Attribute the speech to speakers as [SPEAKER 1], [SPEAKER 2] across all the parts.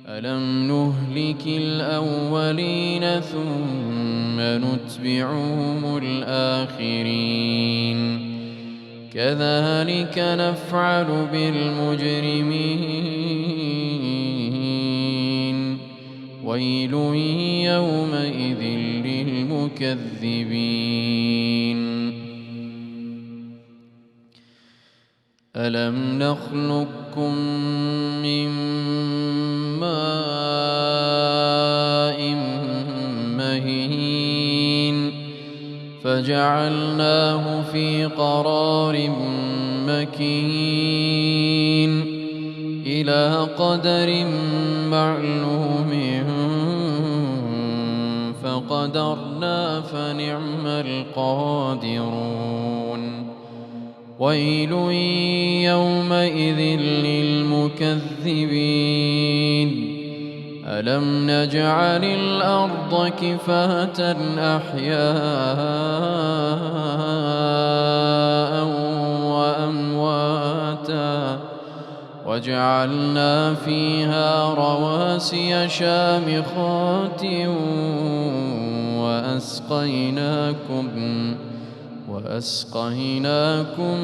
[SPEAKER 1] ألم نهلك الأولين ثم نتبعهم الآخرين كذلك نفعل بالمجرمين ويل يومئذ للمكذبين ألم نخلقكم من ماء مهين فجعلناه في قرار مكين إلى قدر معلوم فقدرنا فنعم القادرون ويل يومئذ للمكذبين ألم نجعل الأرض كفاة أحياء وأمواتا وجعلنا فيها رواسي شامخات وأسقيناكم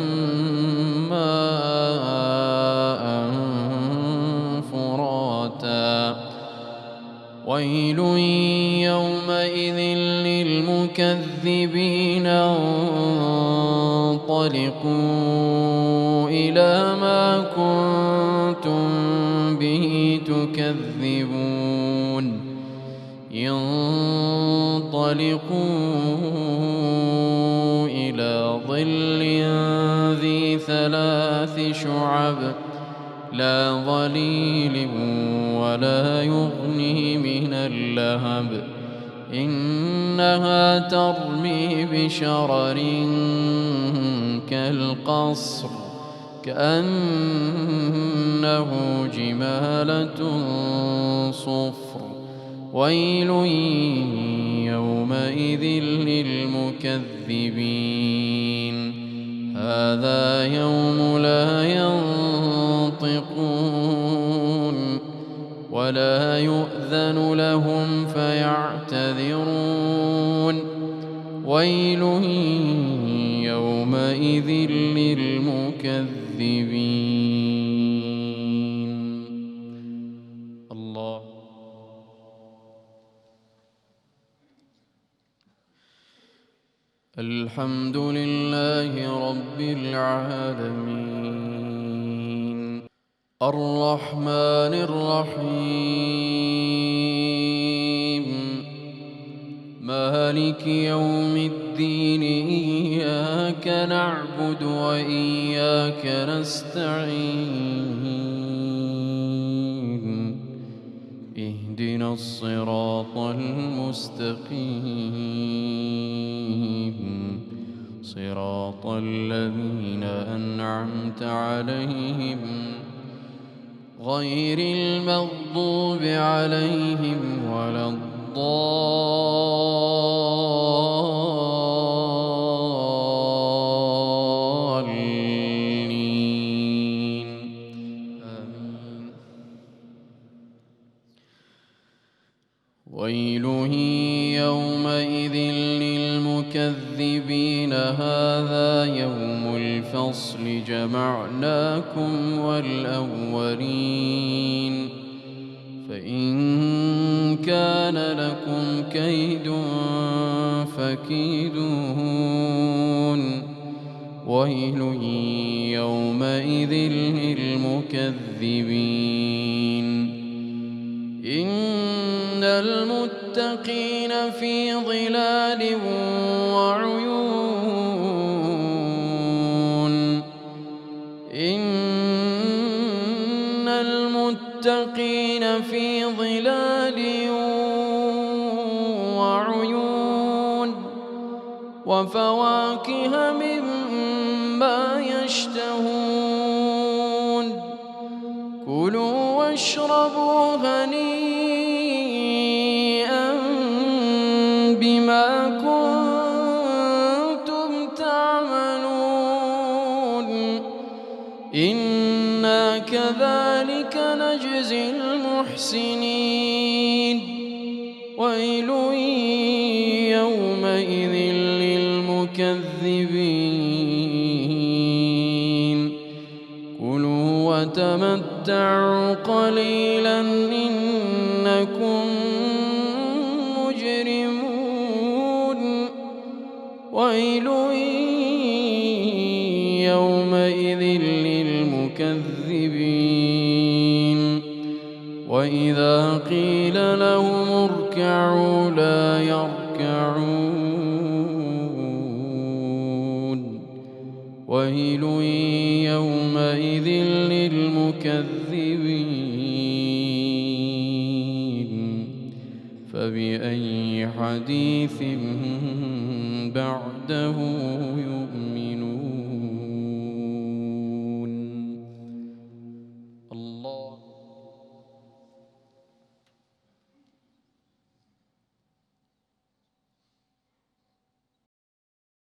[SPEAKER 1] ماء فراتا ويل يومئذ للمكذبين انطلقوا إلى ما كنتم به تكذبون انطلقوا إلى ظل ذي 3 شعب لا ظليل ولا يغني من اللهب إنها ترمي بشرر كالقصر كأنه جمالة صفر ويل يومئذ للمكذبين هذا يوم لا ينطقون ولا يؤذن لهم فيعتذرون ويل يومئذ للمكذبين. الله. الحمد لله رب العالمين الرحمن الرحيم مالك يوم الدين إياك نعبد وإياك نستعين اهدنا الصراط المستقيم صراط الذين أنعمت عليهم غير المغضوب عليهم ولا الضالين آمين. ويل يومئذ للمكذبين هذا يوم الفصل جمعناكم والأولين فإن كان لكم كيد فكيدون ويل يومئذ للمكذبين إن المتقين في ظلال وعيون إن المتقين في ظلال وعيون وفواكه مما يشتهون كلوا واشربوا هنيئا بما كنتم تعملون إنا كذلك نجزي المحسنين المحسنين ويل يومئذ للمكذبين كلوا وتمتعوا قليلا إنكم مجرمون ويل يومئذ للمكذبين وإذا قيل لهم اركعوا لا يركعون ويل يومئذ للمكذبين فبأي حديث بعده